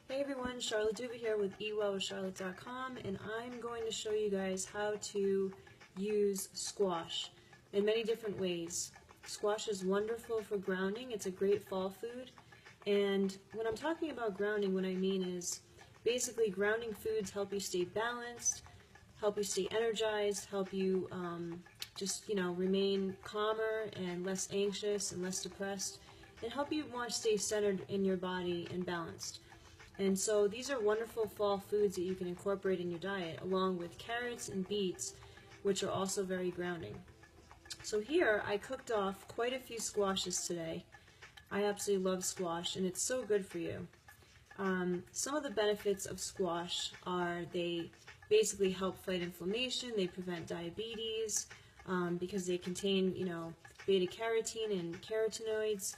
Hey everyone, Charlotte Duba here with eatwellwithcharlotte.com, and I'm going to show you guys how to use squash in many different ways. Squash is wonderful for grounding. It's a great fall food, and when I'm talking about grounding, what I mean is basically grounding foods help you stay balanced, help you stay energized, help you remain calmer and less anxious and less depressed, and help you want to stay centered in your body and balanced. And so these are wonderful fall foods that you can incorporate in your diet, along with carrots and beets, which are also very grounding. So here I cooked off quite a few squashes today. I absolutely love squash, and it's so good for you. Some of the benefits of squash are they basically help fight inflammation, they prevent diabetes, because they contain, beta carotene and carotenoids,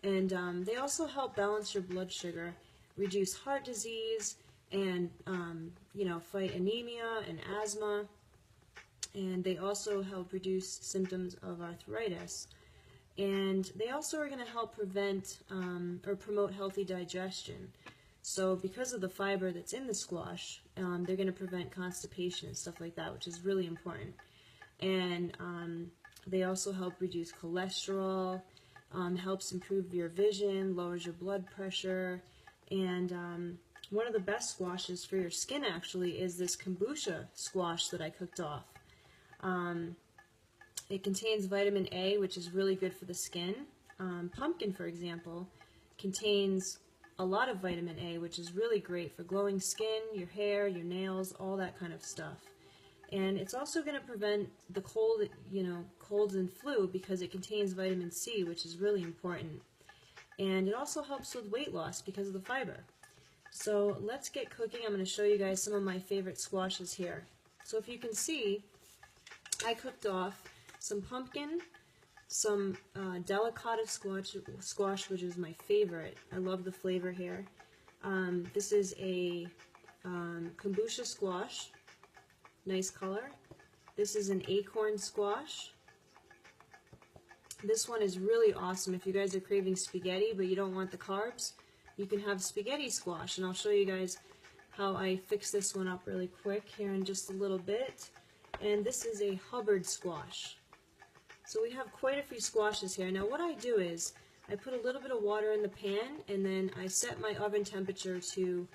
and they also help balance your blood sugar, reduce heart disease, and fight anemia and asthma, and they also help reduce symptoms of arthritis, and they also are going to help prevent or promote healthy digestion. So because of the fiber that's in the squash, they're going to prevent constipation and stuff like that, which is really important. And they also help reduce cholesterol, helps improve your vision, lowers your blood pressure. And one of the best squashes for your skin actually is this kombucha squash that I cooked off. It contains vitamin A, which is really good for the skin. Pumpkin, for example, contains a lot of vitamin A, which is really great for glowing skin, your hair, your nails, all that kind of stuff. And it's also going to prevent the cold, colds and flu, because it contains vitamin C, which is really important. And it also helps with weight loss because of the fiber. So let's get cooking. I'm going to show you guys some of my favorite squashes here. So if you can see, I cooked off some pumpkin, some delicata squash, which is my favorite. I love the flavor here. This is a kombucha squash, nice color. This is an acorn squash. This one is really awesome if you guys are craving spaghetti but you don't want the carbs. You can have spaghetti squash, and I'll show you guys how I fix this one up really quick here in just a little bit. And this is a Hubbard squash. So we have quite a few squashes here. Now what I do is I put a little bit of water in the pan, and then I set my oven temperature to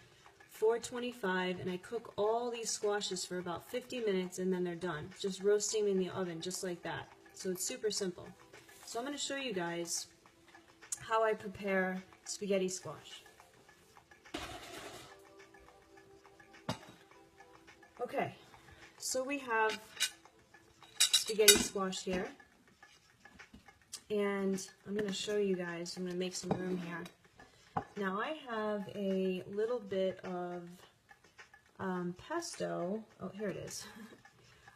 425, and I cook all these squashes for about 50 minutes, and then they're done. Just roasting in the oven just like that. So it's super simple. So I'm going to show you guys how I prepare spaghetti squash. Okay, so we have spaghetti squash here, and I'm going to show you guys. I'm going to make some room here. Now I have a little bit of pesto. Oh, here it is.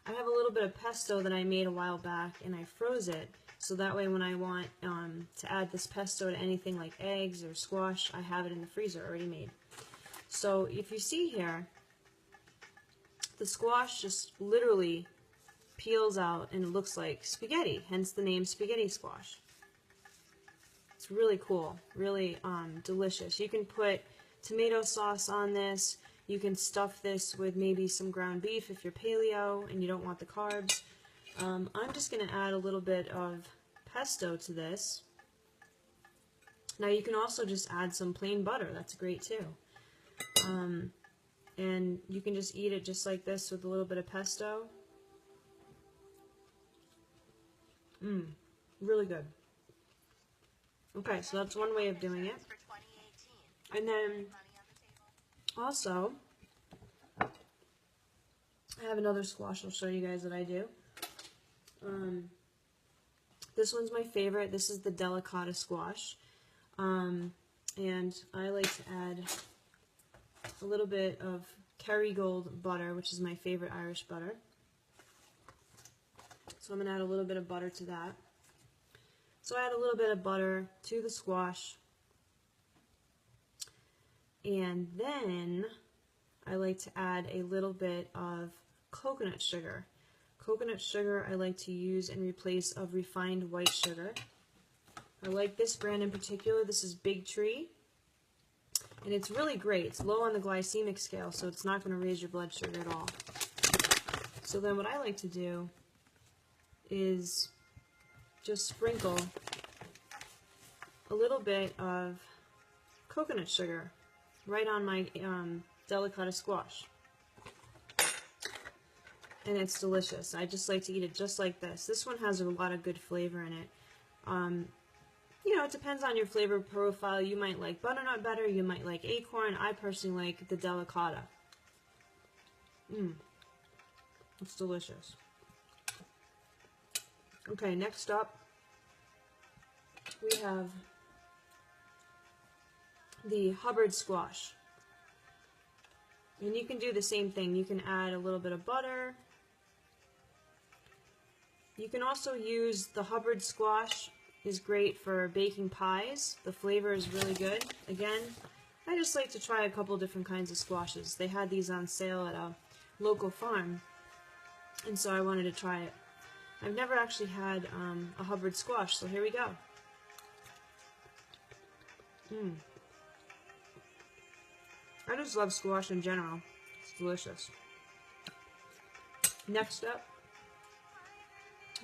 I have a little bit of pesto that I made a while back, and I froze it. So that way when I want to add this pesto to anything like eggs or squash, I have it in the freezer already made. So if you see here, the squash just literally peels out and it looks like spaghetti, hence the name spaghetti squash. It's really cool, really delicious. You can put tomato sauce on this. You can stuff this with maybe some ground beef if you're paleo and you don't want the carbs. I'm just going to add a little bit of pesto to this. Now you can also just add some plain butter. That's great too. And you can just eat it just like this with a little bit of pesto. Really good. Okay, so that's one way of doing it. And then also, I have another squash I'll show you guys that I do. This one's my favorite. This is the delicata squash. And I like to add a little bit of Kerrygold butter, which is my favorite Irish butter. So I'm going to add a little bit of butter to that. So I add a little bit of butter to the squash. And then I like to add a little bit of coconut sugar. Coconut sugar I like to use in replace of refined white sugar. I like this brand in particular. This is Big Tree. And it's really great. It's low on the glycemic scale, so it's not going to raise your blood sugar at all. So then what I like to do is just sprinkle a little bit of coconut sugar right on my delicata squash. And it's delicious. I just like to eat it just like this. This one has a lot of good flavor in it. You know, it depends on your flavor profile. You might like butternut better, you might like acorn. I personally like the delicata. It's delicious. Okay, next up, we have the Hubbard squash. And you can do the same thing. You can add a little bit of butter. You can also use the Hubbard squash is great for baking pies. The flavor is really good. Again, I just like to try a couple different kinds of squashes. They had these on sale at a local farm, and so I wanted to try it. I've never actually had a Hubbard squash, so here we go. I just love squash in general. It's delicious. Next up,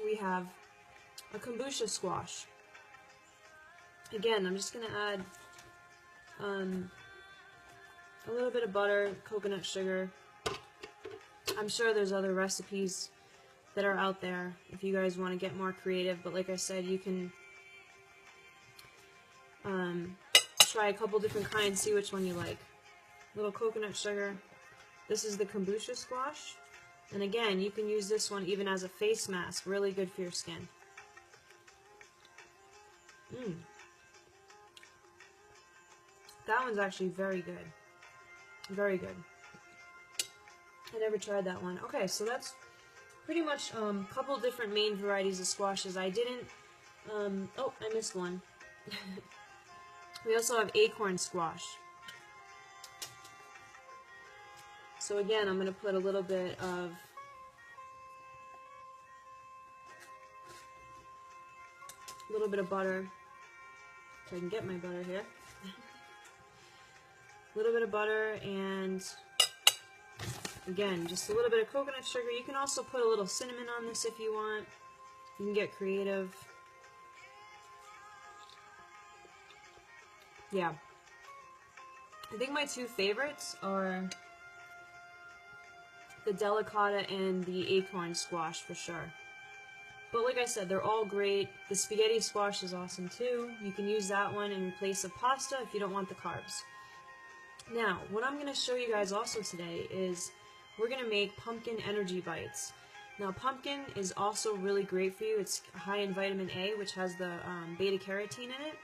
we have a kombucha squash. Again, I'm just going to add a little bit of butter, coconut sugar. I'm sure there's other recipes that are out there if you guys want to get more creative, but like I said, you can try a couple different kinds, see which one you like. A little coconut sugar. This is the kombucha squash. And again, you can use this one even as a face mask. Really good for your skin. That one's actually very good. Very good. I never tried that one. Okay, so that's pretty much a couple different main varieties of squashes. I didn't... oh, I missed one. We also have acorn squash. So again, I'm going to put a little bit of butter, if I can get my butter here. A little bit of butter, and again, just a little bit of coconut sugar. You can also put a little cinnamon on this if you want. You can get creative. Yeah. I think my two favorites are the delicata and the acorn squash for sure. But like I said, they're all great. The spaghetti squash is awesome too. You can use that one in place of pasta if you don't want the carbs. Now, what I'm going to show you guys also today is we're going to make pumpkin energy bites. Now, pumpkin is also really great for you. It's high in vitamin A, which has the beta carotene in it.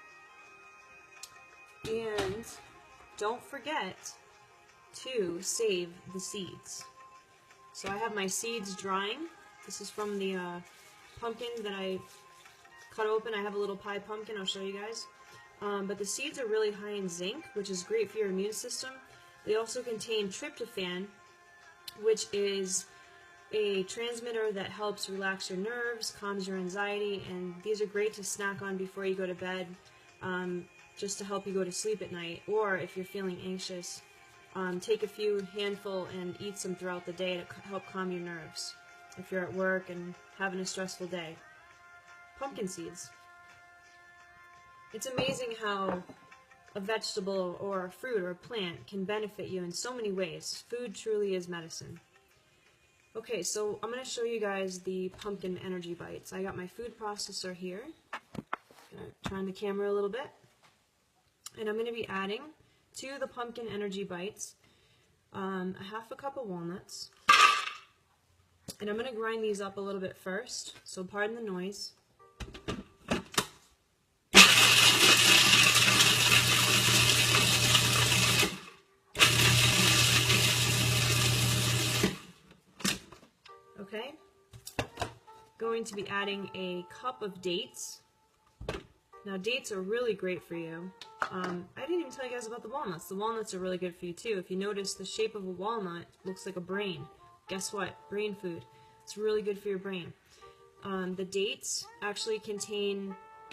And don't forget to save the seeds. So I have my seeds drying. This is from the pumpkin that I cut open. I have a little pie pumpkin. I'll show you guys. But the seeds are really high in zinc, which is great for your immune system. They also contain tryptophan, which is a transmitter that helps relax your nerves, calms your anxiety, and these are great to snack on before you go to bed, just to help you go to sleep at night. Or if you're feeling anxious, take a few handful and eat some throughout the day to help calm your nerves if you're at work and having a stressful day. Pumpkin seeds. It's amazing how a vegetable or a fruit or a plant can benefit you in so many ways. Food truly is medicine. Okay, so I'm going to show you guys the pumpkin energy bites. I got my food processor here. Gonna turn the camera a little bit. And I'm going to be adding to the pumpkin energy bites a half a cup of walnuts. And I'm going to grind these up a little bit first, so pardon the noise. Okay, going to be adding a cup of dates. Now dates are really great for you. I didn't even tell you guys about the walnuts. The walnuts are really good for you too. If you notice, the shape of a walnut looks like a brain. Guess what? Brain food. It's really good for your brain. The dates actually contain